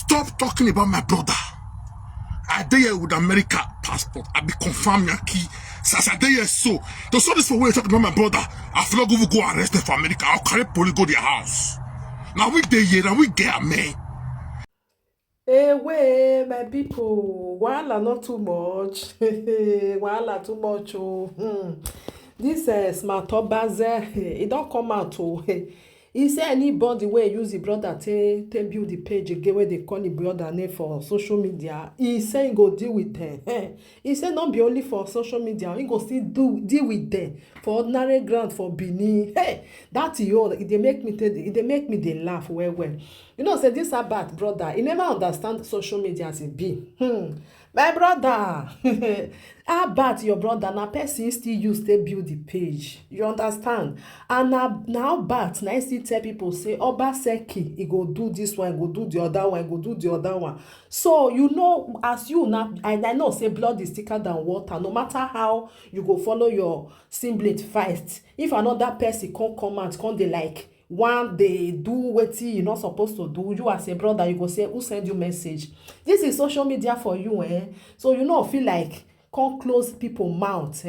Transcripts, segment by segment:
Stop talking about my brother. I dey here with America passport. I be confirm Yankee. Since I dey here so. To show this for when you talk about my brother, I feel like we go arrest them for America. I'll carry police go to their house. Now we dey here, now we get man. Hey, way, my people. Wahala not too much. Wahala too much. Oh. This smart Obazee, it don't come out. Oh. He say anybody wey use the brother take build the page again wey dey call the brother name for social media. He say he go deal with them. He say not be only for social media. He go still deal with them for ordinary ground for Benin. Hey, that it dey make me dey laugh well. You know, say this about brother. He never understand social media as it be. My brother, how bad your brother na person still use to build the page. You understand? And now bad na still tell people say Obaseki, he go do this one, he go do the other one, he go do the other one. So you know, as you now, I know say blood is thicker than water. No matter how you go follow your sibling fight, if another person come out, come dey like one dey do wetin you not supposed to do, you as a brother you go say who send you message. This is social media for you, so you know feel like come close people mouth,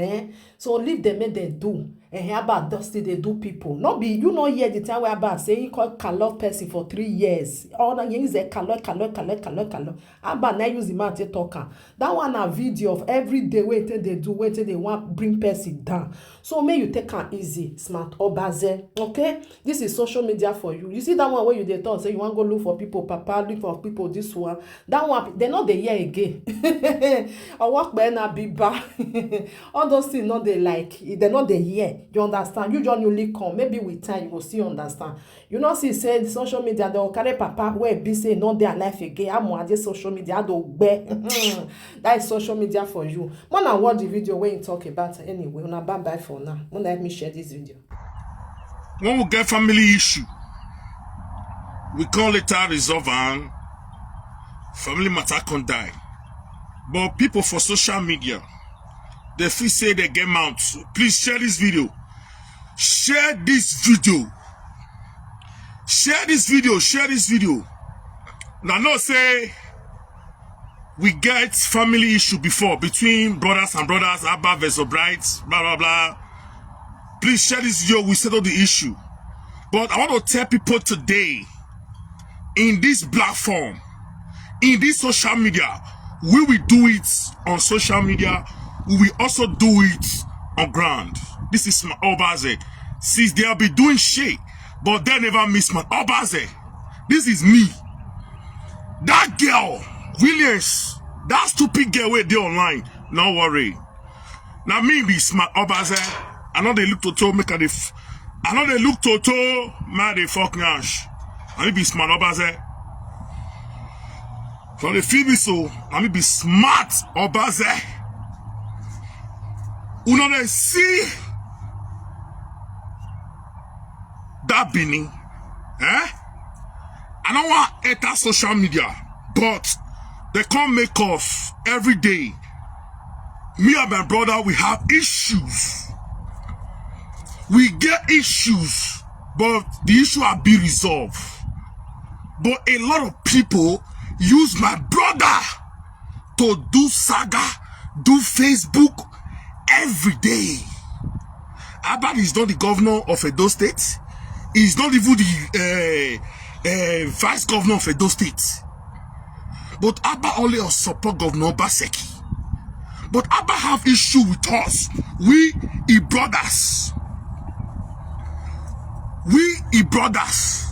so leave them, make them do. About dusty they do people. Not be you know hear the time where about say you call color person for 3 years. All that use a color. About now use the mouth to talk. That one a video of every day wait till they do, wait till they want bring person down. So may you take an easy, smart Obazee. Okay, this is social media for you. You see that one where you dey talk say you want go look for people, papa look for people. This one, that one they not the year again. Or work by na biba. All those things not they like. They not the year. You understand? You just newly come. Maybe with time you will still understand. You know, see, say social media, they will carry papa where be say not their life again. I'm on this social media. That is social media for you. When I watch the video where you talk about anyway, una bye for now. Let me share this video. When we get family issue, we call it a resolve and family matter can die. But people for social media, they feel say they get mount. Please share this video. Share this video. Share this video. Share this video. Now, no say we get family issue before between brothers and brothers, Abba versus brides, blah blah blah. Please share this video. We settle the issue. But I want to tell people today, in this platform, in this social media, we will do it on social media. We will also do it on ground. This is my Obazee. Since they'll be doing shit, but they never miss my Obazee. This is me. That girl, Williams, that stupid girl where they online. No worry. Now me be smart Obazee. I know they look to make a I know they look to man they fuck nash. I need be smart Obazee. So they feel me so. I need be smart Obazee. You know they see that Benin, I don't want to enter social media, but they can't make us every day. Me and my brother, we have issues. We get issues, but the issue will be resolved. But a lot of people use my brother to do saga, do Facebook every day. Abba is not the governor of Edo State. He's not even the vice governor of Edo State. But Abba only support Governor Obaseki. But Abba have issue with us. We, he brothers. We, he brothers.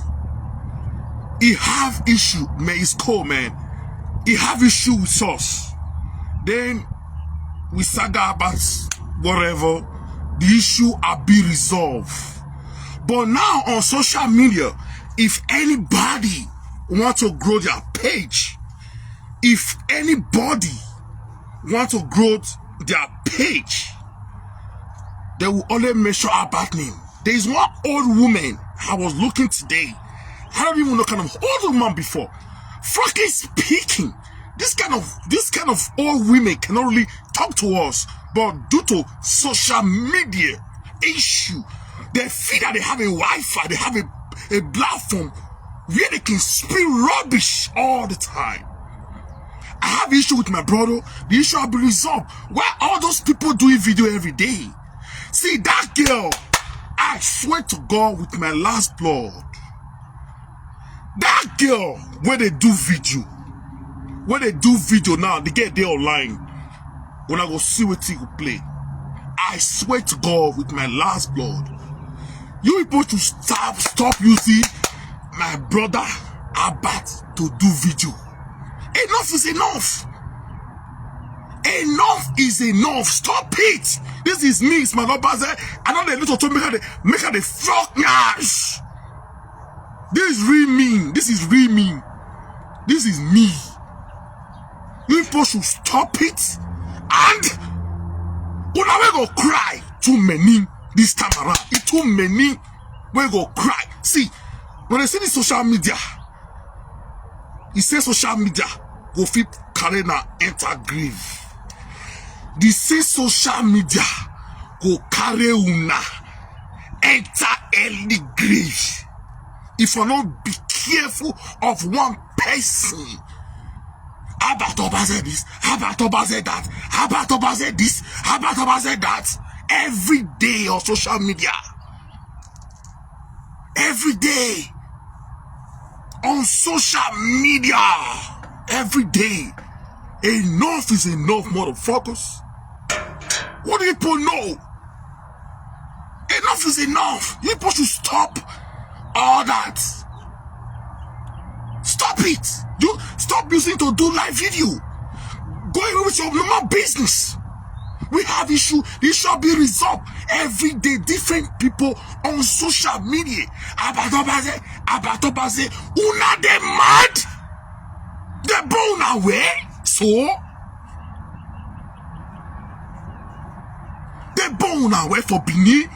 He have issue, man. It's cold, man. He have issue with us. Then we saga about whatever. The issue will be resolved. But now on social media, if anybody want to grow their page, if anybody want to grow their page, they will only mention about me. There is one old woman I was looking today. I don't even know kind of old woman before. Frankly speaking, this kind of old women cannot really talk to us, but due to social media issue, they feel that they have a Wi-Fi, they have a platform where they can speak rubbish all the time. I have issue with my brother. The issue will be resolved. Why all those people doing video every day? See that girl, I swear to God with my last blood. That girl, where they do video now, they get there online. When I go see what he will play, I swear to God with my last blood. You people should stop using my brother Abat to do video. Enough is enough. Enough is enough. Stop it. This is me. It's my Obazee. I know they little to make her the fuck nash. This is real mean. This is real mean. This is me. You people should stop it. And when I go cry too many this time around. It's too many. We go cry. See, when I see the social media, he says social media go fit carry na enter grave. The say social media go carry una enter early grave. If you not be careful of one person. How about Obazee this? How about Obazee that? How about Obazee this? How about Obazee that? Every day on social media. Every day. On social media. Every day. Enough is enough, motherfuckers. What do you people know? Enough is enough. You people should stop all that. Stop it. You stop using to do live video. Go away with your normal business. We have issue. This shall be resolved every day. Different people on social media. About Obazee. Una de mad. They born away. So they born away for Benin.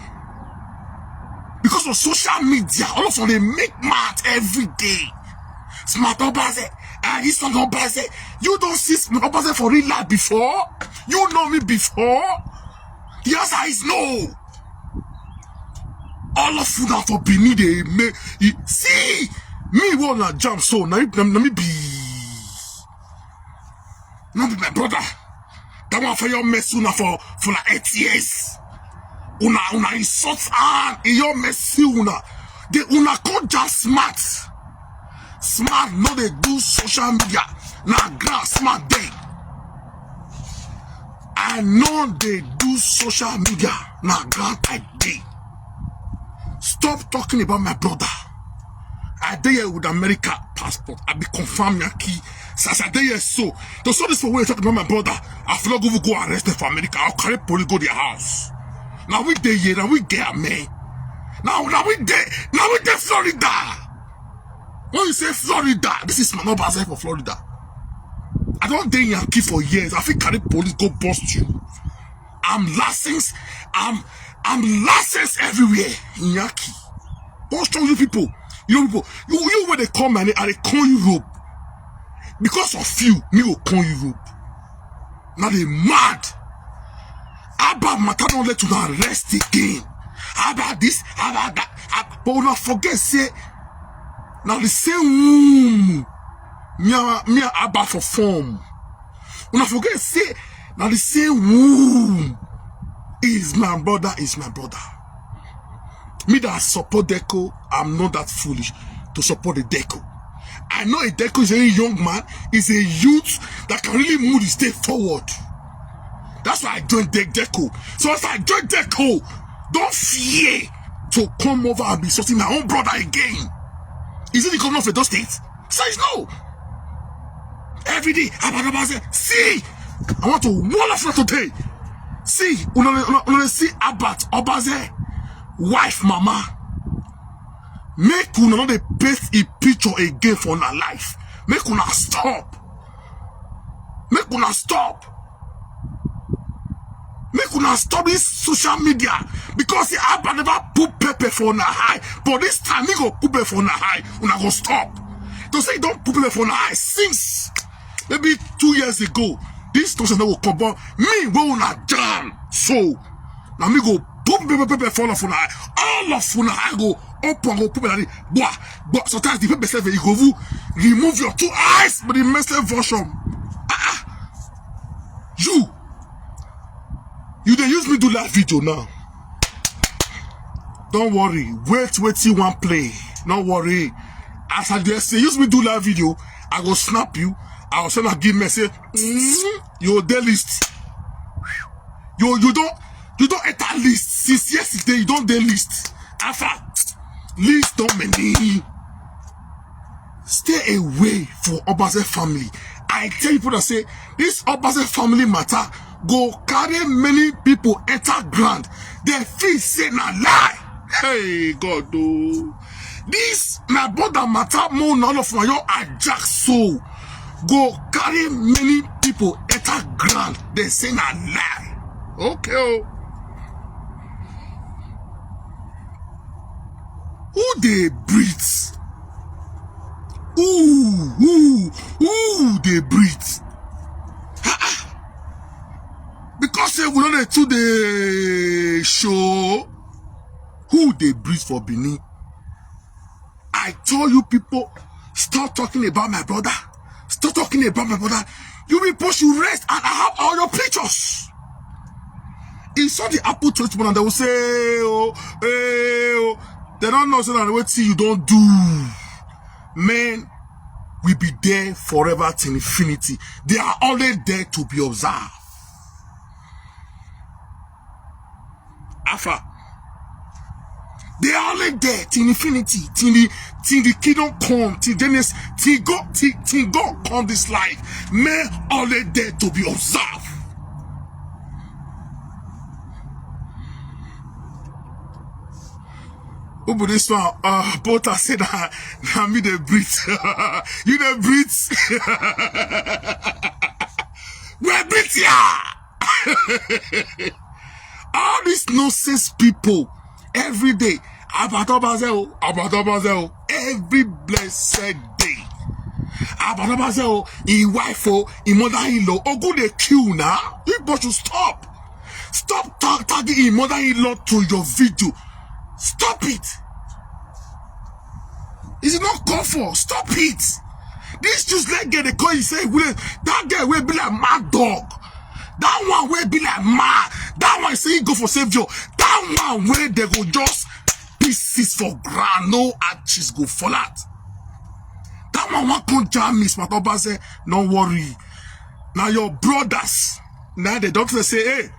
Because of social media, all of them they make mad every day. Smart Obazee, this one Obazee. You don't see Smart Obazee for real life before? You know me before? The answer is no. All of you now for Benin, they make. See, me wanna jump so now me be. Now be my brother. That one for your mess una for like 8 years. Una insult and your messy una. They una call just smart. Smart no they do social media. Now grand smart day. I know they do social media. Now grand I day. Stop talking about my brother. I dey here with America passport. I be confirm Yankee. Since I dey here so. To show this for when you talk about my brother, I feel like we go arrest them for America. I'll carry police go to their house. Now we dey here, now we get man. Now we dey Florida. When you say Florida, this is my Obazee for Florida. I don't dey Yankee for years. I feel carry police go bust you. I'm licensed everywhere in Yankee. Don't show you people. You know people. You where they come and they call Europe. Because of you, me will call Europe. Now they mad. How about matter don't let you arrest again? How about this? How about that? But we not forget say now the same womb me about for form. We not forget say now the same womb is my brother. Me that support Deco, I'm not that foolish to support the Deco. I know a Deco is a young man, is a youth that can really move the state forward. That's why I joined Deco. So as I joined Deco, don't fear to come over and be sorting my own brother again. Is it the governor of Edo State? Says no. Every day, see, I want to wall of today. See, we see about Obazee, wife, mama. Make una not paste a picture again for her life. Make una stop. Make una stop. Make una stop this social media. Because the Abba never put pepper for her eye. But this time he go put pepper for her eye. Una go stop. Don't say don't put pepper for her eye. Since maybe 2 years ago, this person will come on me when una jam. So now me go Don't be fall off una. All of una I go up and go put it. But sometimes the paper say you go remove your 2 eyes, but the message version. You dey use me do live video now. Don't worry. Wait till one play. Don't worry. As I just say, use me do live video. I go snap you. I will send a give message. Your day list. You don't enter list since yesterday. You don't day list. After list don't many. Stay away from Obazee family. I tell people that say this Obazee family matter go carry many people enter ground. They feel say na lie. Hey God, oh. This my brother matter more none of my own ajak so go carry many people enter ground. They say na lie. Okay. Oh. Who they breathe? Who they breathe? Because we don't to the show who they breathe for Benin. I told you people, stop talking about my brother. Stop talking about my brother. You people should rest and I have all your pictures. He saw the apple church and they will say, they don't know so that what see you don't do. Men will be there forever till infinity. They are always there to be observed. Alpha. They are only there till infinity, till the kingdom come, till Genesis, till God come this life. Men only there to be observed. Who but this one? Both I said that me they breathe. You they breathe. We breathe here. All these nonsense people every day about Obazee, every blessed day. About Obazee, in wife, in mother-in-law. Oh, good they kill now. You but should stop. Stop tagging in mother-in-law to your video. Stop it. Is it not comfort? Stop it. This just like get the call you say, that guy will be like mad dog. That one will be like mad. That one say he go for savior. That one where they go just pieces for ground. No arches go fall out. That one can't jam me. Smart Obazee, no worry. Now your brothers, now the doctor say, hey,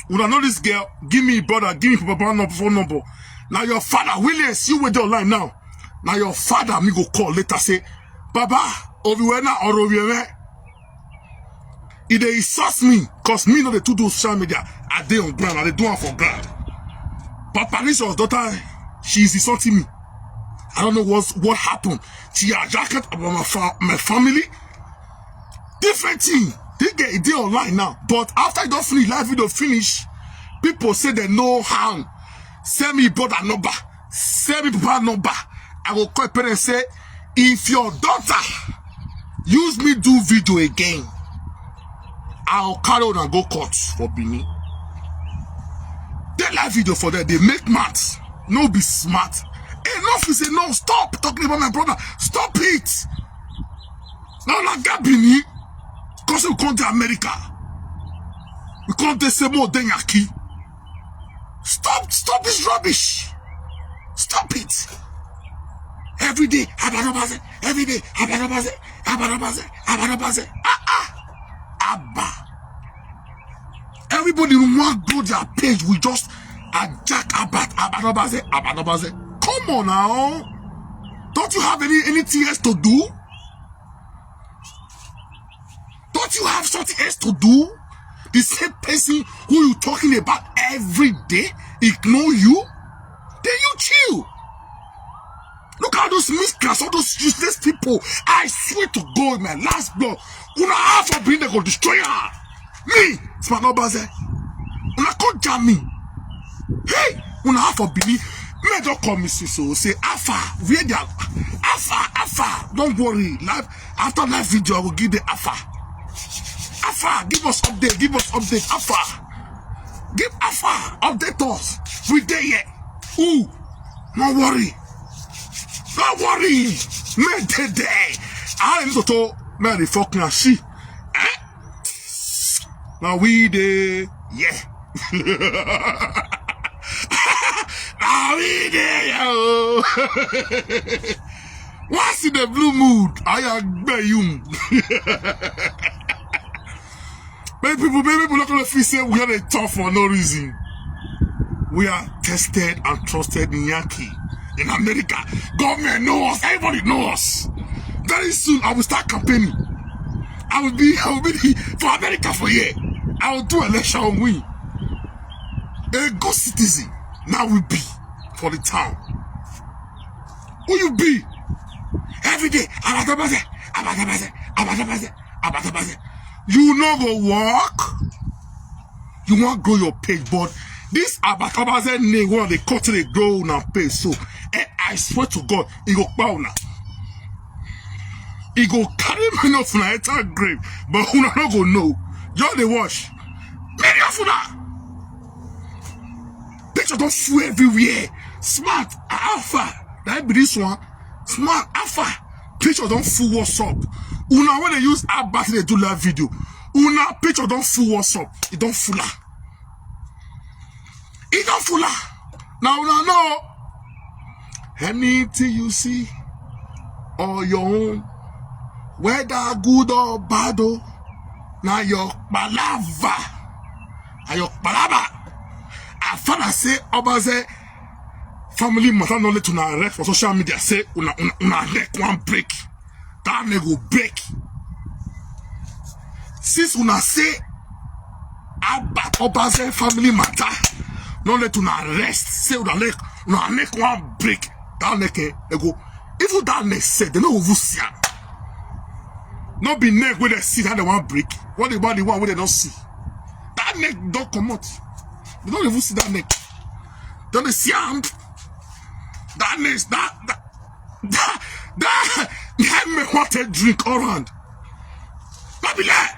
when I know this girl, give me brother, give me papa phone number. Now your father, Williams, you with your line now. Now your father, me go call later say, Baba, Oviwena or Oviwena. If they insult me, cause me know the two do social media, I dey on ground, I dey do it for ground. But Paris's daughter, she is insulting me. I don't know what happened. She had jacket about my family. Different thing. They get it online now. But after I don't finish, live video finish, people say they know how. Send me brother number. Send me papa number. I will call parents and say, if your daughter use me do video again, I'll carry on and go court for Benin. They live video for that. They make maths. No be smart. Enough is enough. Stop talking about my brother. Stop it. Now like that Benin. Because we come to America. We come to say more than Yaki. Stop this rubbish. Stop it. Every day, Obazee. Every day, Obazee. Abba. Everybody want to go their page. We just attack about Obazee. Come on now. Don't you have anything else to do? Don't you have something else to do? The same person who you talking about every day ignore you? Then you chill. Look at those miscreants, all those useless people. I swear to God, my last blood. Una half of being they go destroy her. Me, Smart Obazee. Una can't jam me. Hey, una half of being. Me don't call me so say Alpha. Where they are? Alpha. Don't worry. Live after live video, I will give the Alpha. Alpha, give us update. Alpha. Give Alpha. Update us. We there yet. Ooh, no worry. Don't worry. Me today. I am to me the fucking she. Now we there. Yeah. Now we there, yo. What's in the blue mood? I agree you. Many people not gonna feel say we are tough for no reason. We are tested and trusted in Yankee. In America, government knows us, everybody knows us. Very soon, I will start campaigning. I will be for America for a year. I will do election and win. A good citizen now will be for the town. Who you be? Every day, Obazee. You no go walk. You want to grow your page, but this Obazee name, where they cut it, grow on page. So, I swear to God, it go power now. It go carry me up from the entire grave, but who not go know? Just the watch. Many of you now. Picture don't fool everywhere. Smart alpha. That be this one. Smart alpha. Picture don't fool what's up. Una when they use Obazee they do live video. Una picture don't fool what's up. It don't fool her. It don't fool her. Now una know. Anything you see on your own, whether good or bad, now your palava. And your palava. I found I say Obazee family matter not let una arrest for social media. Say una neck one break. That neck go break. Since una say about Obazee family matter, not let una arrest. Say una neck one break. That neck go. If that neck said they no even see. Not be neck where they see that they want break. What about the one where they don't see? That neck don't come out. They don't even see that neck. Don't they see that neck, that me want a drink around. Not be like.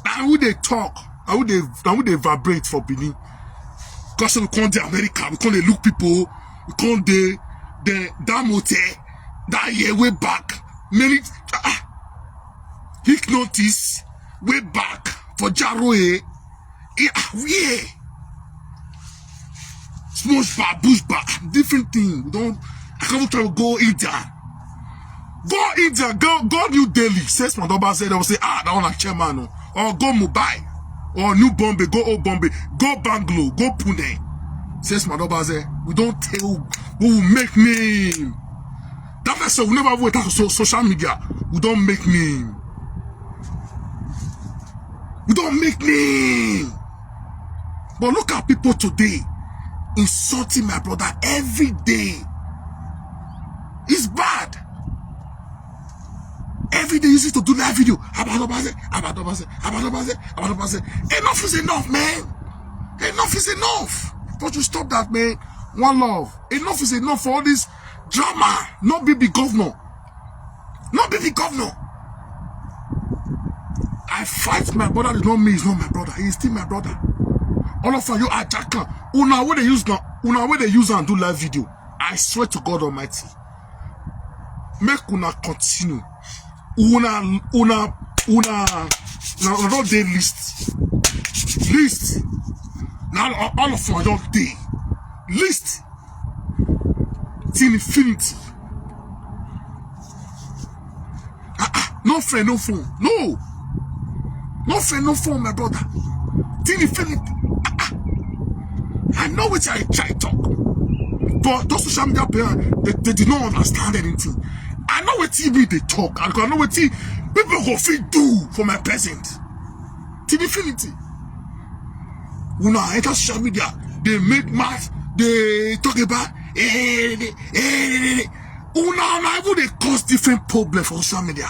Now would they talk? How would they vibrate for Benin? Because we can't do America, we can't look people, we can't do that motel, that year way back. Many hypnotists way back for Jaroe. Yeah. Smosh bar, bush bar, different thing. We don't. I can't try to go India. Go India, go New Delhi. Says my Obazee, they will say, that one a chairman. Or go Mumbai, or New Bombay, go Old Bombay, go Bangalore, go Pune. Says my Obazee, we don't tell who will make name. That's why so we never wait on social media. We don't make name. We don't make name. But look at people today insulting my brother every day. It's bad. Every day you used to do that video about Obazee. Enough is enough, man. Enough is enough. Don't you stop that, man. One love. Enough is enough for all this drama. Not be the governor. Not be the governor. I fight my brother. It's not me. It's not my brother. He is still my brother. All of you are jacking. Una where they use and do live video. I swear to God Almighty. Make una continue. Una not day list. Now all of you don't day. List. Till infinity. No friend, no phone. No. No friend, no phone, my brother. Till infinity. I know what I try to talk. But those social media players, they did not understand anything. I know what TV they talk. I know what people go fit do for my present. Till infinity. When I enter social media, they make math, they talk about Una they cause different problems for social media.